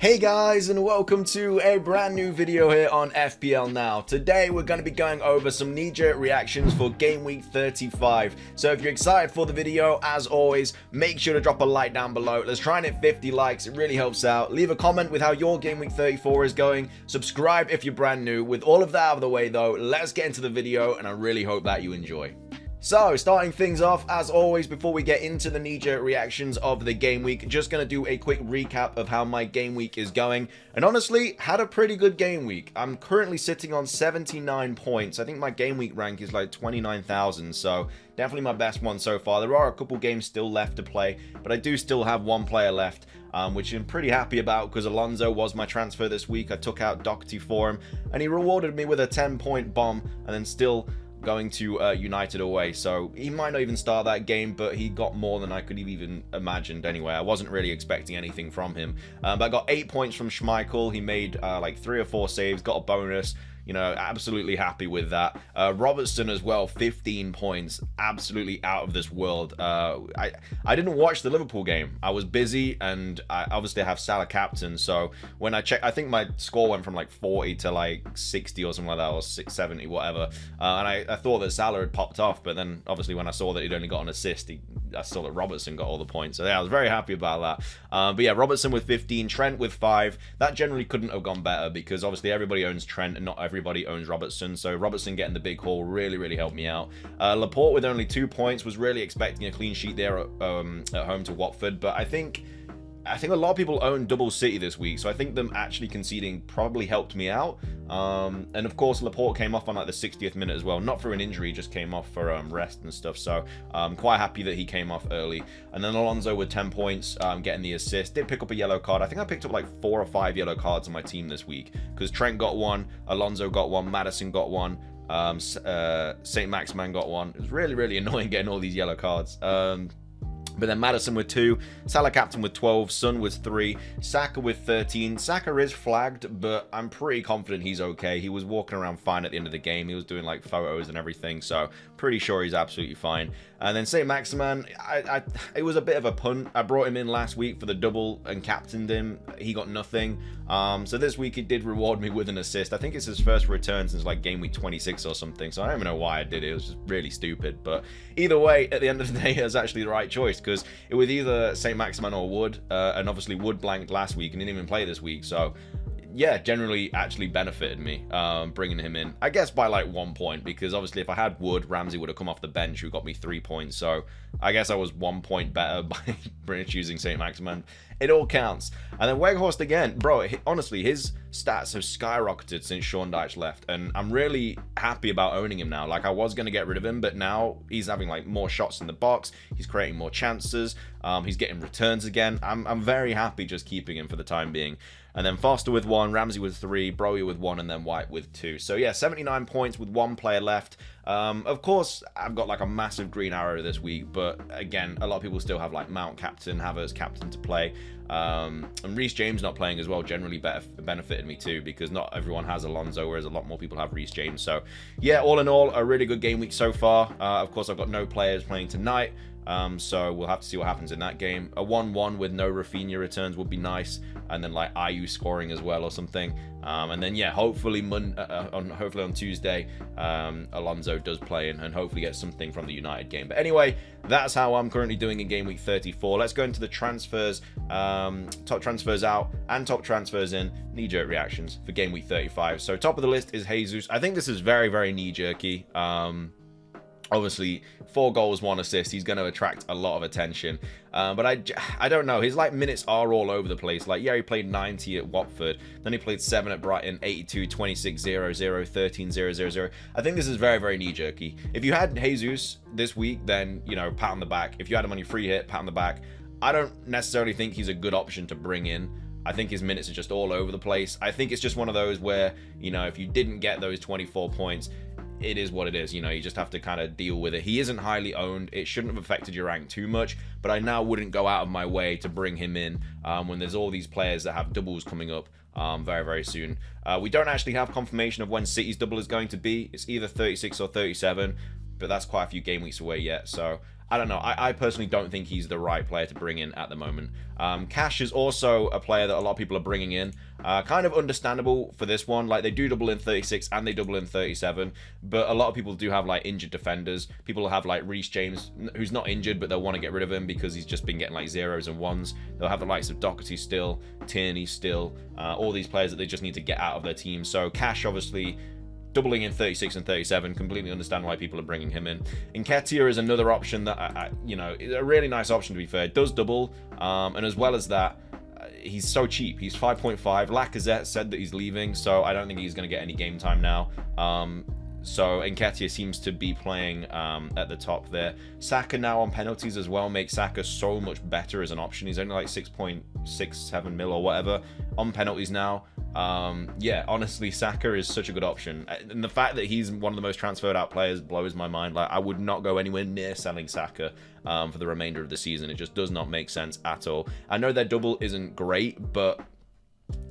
Hey guys, and welcome to a brand new video here on FPL Now. Today we're going to be going over some knee-jerk reactions for Game Week 35. So if you're excited for the video, as always, make sure to drop a like down below. Let's try and hit 50 likes, it really helps out. Leave a comment with how your Game Week 34 is going. Subscribe if you're brand new. With all of that out of the way though, let's get into the video and I really hope that you enjoy. So, starting things off, as always, before we get into the knee-jerk reactions of the game week, just going to do a quick recap of how my game week is going. And honestly, had a pretty good game week. I'm currently sitting on 79 points. I think my game week rank is like 29,000, so definitely my best one so far. There are a couple games still left to play, but I do still have one player left, which I'm pretty happy about because Alonso was my transfer this week. I took out Doherty for him, and he rewarded me with a 10-point bomb, and then still going to United away, so he might not even start that game, but he got more than I could have even imagined anyway. I wasn't really expecting anything from him, but I got 8 points from Schmeichel. He made like 3 or 4 saves, got a bonus. You know, absolutely happy with that. Robertson as well, 15 points, absolutely out of this world. I didn't watch the Liverpool game. I was busy, and I obviously have Salah captain, so when I checked, I think my score went from like 40 to like 60 or something like that, or 70, whatever. And I thought that Salah had popped off, but then obviously when I saw that he'd only got an assist, I saw that Robertson got all the points. So yeah, I was very happy about that. But yeah, Robertson with 15, Trent with 5. That generally couldn't have gone better because obviously everybody owns Trent and not everybody owns Robertson. So Robertson getting the big haul really helped me out. Laporte with only 2 points, was really expecting a clean sheet there at home to Watford, but I think a lot of people own double City this week, so I think them actually conceding probably helped me out. And of course, Laporte came off on like the 60th minute as well, not for an injury, just came off for rest and stuff. So I'm quite happy that he came off early. And then Alonso with 10 points, getting the assist. Did pick up a yellow card. I think I picked up like 4 or 5 yellow cards on my team this week because Trent got 1, Alonso got 1, Maddison got 1. St. Maximan got 1. It was really annoying getting all these yellow cards. But then Maddison with 2, Salah captain with 12, Son with 3, Saka with 13. Saka is flagged, but I'm pretty confident he's okay. He was walking around fine at the end of the game. He was doing like photos and everything, so pretty sure he's absolutely fine. And then St. Maximan, it was a bit of a punt. I brought him in last week for the double and captained him. He got nothing. So this week he did reward me with an assist. I think it's his first return since like game week 26 or something, so I don't even know why I did it. It was just really stupid. But either way, at the end of the day, it was actually the right choice because it was either St. Maximan or Wood, and obviously Wood blanked last week and didn't even play this week, so yeah, generally actually benefited me bringing him in, I guess by like 1 point, because obviously if I had Wood, Ramsey would have come off the bench, who got me 3 points, so I guess I was 1 point better by choosing St. Maximan. It all counts. And then Weghorst again, bro, honestly, his stats have skyrocketed since Sean Dyche left, and I'm really happy about owning him now. Like, I was going to get rid of him, but now he's having like more shots in the box, he's creating more chances, he's getting returns again. I'm very happy just keeping him for the time being. And then Foster with 1, Ramsey with 3, Broly with 1, and then White with 2. So yeah, 79 points with 1 player left. Of course, I've got like a massive green arrow this week, but again, a lot of people still have like Mount captain, Havertz captain to play. And Reece James not playing as well generally benefited me too, because not everyone has Alonso, whereas a lot more people have Reece James. So yeah, all in all, a really good game week so far. Of course, I've got no players playing tonight, so we'll have to see what happens in that game. A 1-1 with no Rafinha returns would be nice, and then like Ayew scoring as well or something. And then yeah, hopefully on Tuesday, Alonso does play and hopefully get something from the United game. But anyway, that's how I'm currently doing in game week 34. Let's go into the transfers, top transfers out and top transfers in, knee-jerk reactions for game week 35. So top of the list is Jesus. I think this is very knee-jerky. Obviously 4 goals, 1 assist, he's going to attract a lot of attention, but I don't know, his like minutes are all over the place. Like, yeah, he played 90 at Watford, then he played 7 at Brighton, 82, 26, 0, 0, 13, 0, 0, 0. I think this is very knee-jerky. If you had Jesus this week, then, you know, pat on the back. If you had him on your free hit, pat on the back. I don't necessarily think he's a good option to bring in. I think his minutes are just all over the place. I think it's just one of those where, you know, if you didn't get those 24 points, it is what it is. You know, you just have to kind of deal with it. He isn't highly owned. It shouldn't have affected your rank too much, but I now wouldn't go out of my way to bring him in when there's all these players that have doubles coming up very soon. We don't actually have confirmation of when City's double is going to be. It's either 36 or 37. but that's quite a few game weeks away yet. So I don't know. I personally don't think he's the right player to bring in at the moment. Cash is also a player that a lot of people are bringing in. Kind of understandable for this one. Like, they do double in 36 and they double in 37, but a lot of people do have like injured defenders. People have like Reece James, who's not injured, but they'll want to get rid of him because he's just been getting like 0s and 1s. They'll have the likes of Doherty still, Tierney still, all these players that they just need to get out of their team. So Cash, obviously, doubling in 36 and 37, completely understand why people are bringing him in. Nketiah is another option that, you know, is a really nice option, to be fair. It does double, and as well as that, he's so cheap. He's 5.5. Lacazette said that he's leaving, so I don't think he's going to get any game time now. So Nketiah seems to be playing at the top there. Saka now on penalties as well makes Saka so much better as an option. He's only like 6.67 mil or whatever on penalties now. Yeah, honestly, Saka is such a good option. And the fact that he's one of the most transferred out players blows my mind. Like, I would not go anywhere near selling Saka for the remainder of the season. It just does not make sense at all. I know their double isn't great, but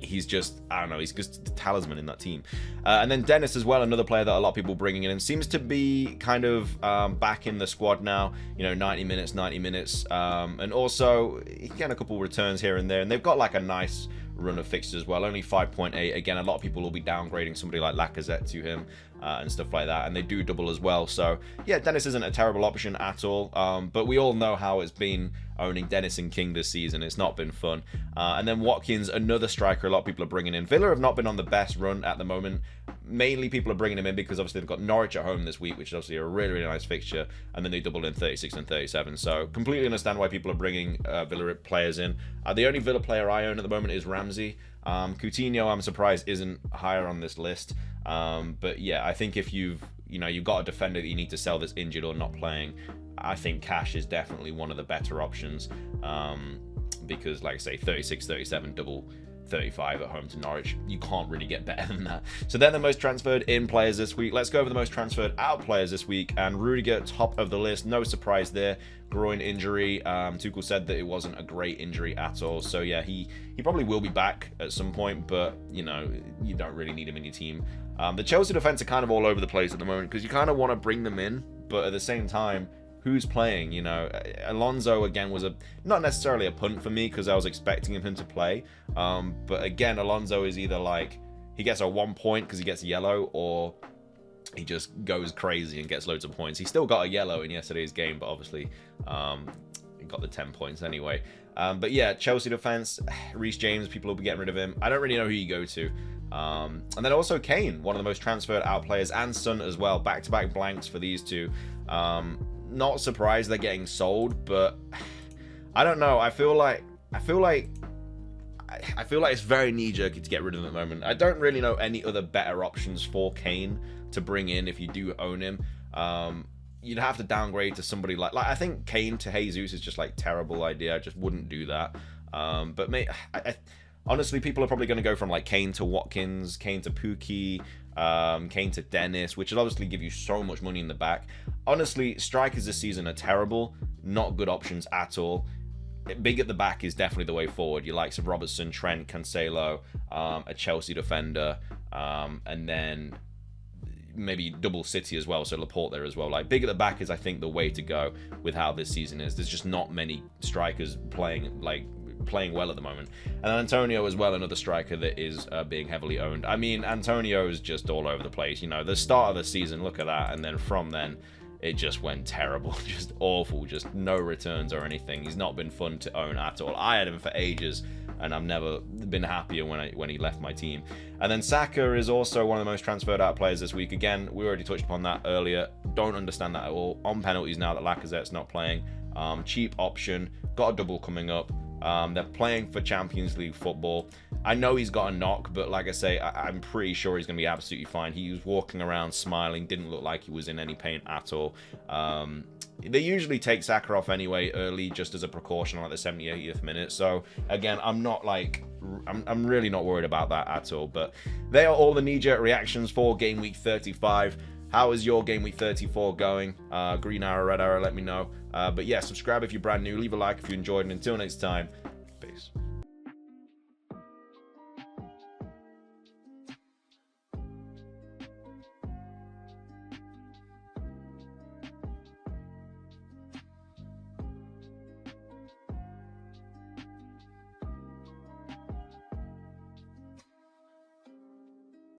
he's just, I don't know, he's just the talisman in that team. And then Dennis as well, another player that a lot of people bringing in, and seems to be kind of back in the squad now, you know, 90 minutes, and also he can get a couple returns here and there, and they've got like a nice run of fixtures as well. Only 5.8. Again, a lot of people will be downgrading somebody like Lacazette to him and stuff like that, and they do double as well. So yeah, Dennis isn't a terrible option at all, but we all know how it's been owning Dennis and King this season. It's not been fun. And then Watkins, another striker a lot of people are bringing in. Villa have not been on the best run at the moment. Mainly people are bringing him in because obviously they've got Norwich at home this week, which is obviously a really, really nice fixture, and then they doubled in 36 and 37. So completely understand why people are bringing Villa players in. The only Villa player I own at the moment is Ramsey. Coutinho, I'm surprised, isn't higher on this list. But yeah, I think if you've got a defender that you need to sell that's injured or not playing, I think Cash is definitely one of the better options, because like I say, 36, 37, double 35 at home to Norwich, you can't really get better than that. So they're the most transferred in players this week. Let's go over the most transferred out players this week, and Rudiger top of the list. No surprise there. Groin injury. Tuchel said that it wasn't a great injury at all, so yeah, he probably will be back at some point, but you know, you don't really need him in your team. The Chelsea defense are kind of all over the place at the moment because you kind of want to bring them in, but at the same time, who's playing? You know, Alonso again was not necessarily a punt for me because I was expecting him to play, but again, Alonso is either like he gets a 1 point because he gets a yellow, or he just goes crazy and gets loads of points. He still got a yellow in yesterday's game, but obviously he got the 10 points anyway. But yeah, Chelsea defense, Reece James, people will be getting rid of him. I don't really know who you go to. And then also Kane, one of the most transferred out players, and Son as well. Back-to-back blanks for these two. Not surprised they're getting sold, but I don't know. I feel like it's very knee-jerky to get rid of them at the moment. I don't really know any other better options for Kane to bring in if you do own him. You'd have to downgrade to somebody like I think Kane to Jesus is just like terrible idea. I just wouldn't do that. But honestly, people are probably going to go from like Kane to Watkins, Kane to Pukki, Kane to Dennis, which will obviously give you so much money in the back. Honestly, strikers this season are terrible. Not good options at all. Big at the back is definitely the way forward. Your likes of Robertson, Trent, Cancelo, a Chelsea defender, and then maybe double City as well, so Laporte there as well. Like, big at the back is, I think, the way to go with how this season is. There's just not many strikers playing well at the moment. And Antonio as well, another striker that is being heavily owned. I mean, Antonio is just all over the place. You know, the start of the season, look at that, and then from then it just went terrible, just awful, just no returns or anything. He's not been fun to own at all. I had him for ages, and I've never been happier when he left my team. And then Saka is also one of the most transferred out players this week. Again, we already touched upon that earlier. Don't understand that at all. On penalties now that Lacazette's not playing. Cheap option. Got a double coming up. They're playing for Champions League football. I know he's got a knock, but like I say, I'm pretty sure he's going to be absolutely fine. He was walking around smiling, didn't look like he was in any pain at all. They usually take Saka off anyway early, just as a precaution, like the 78th minute. So again, I'm really not worried about that at all. But they are all the knee-jerk reactions for game week 35. How is your game week 34 going? Green arrow, red arrow, let me know. But yeah, subscribe if you're brand new, leave a like if you enjoyed, and until next time,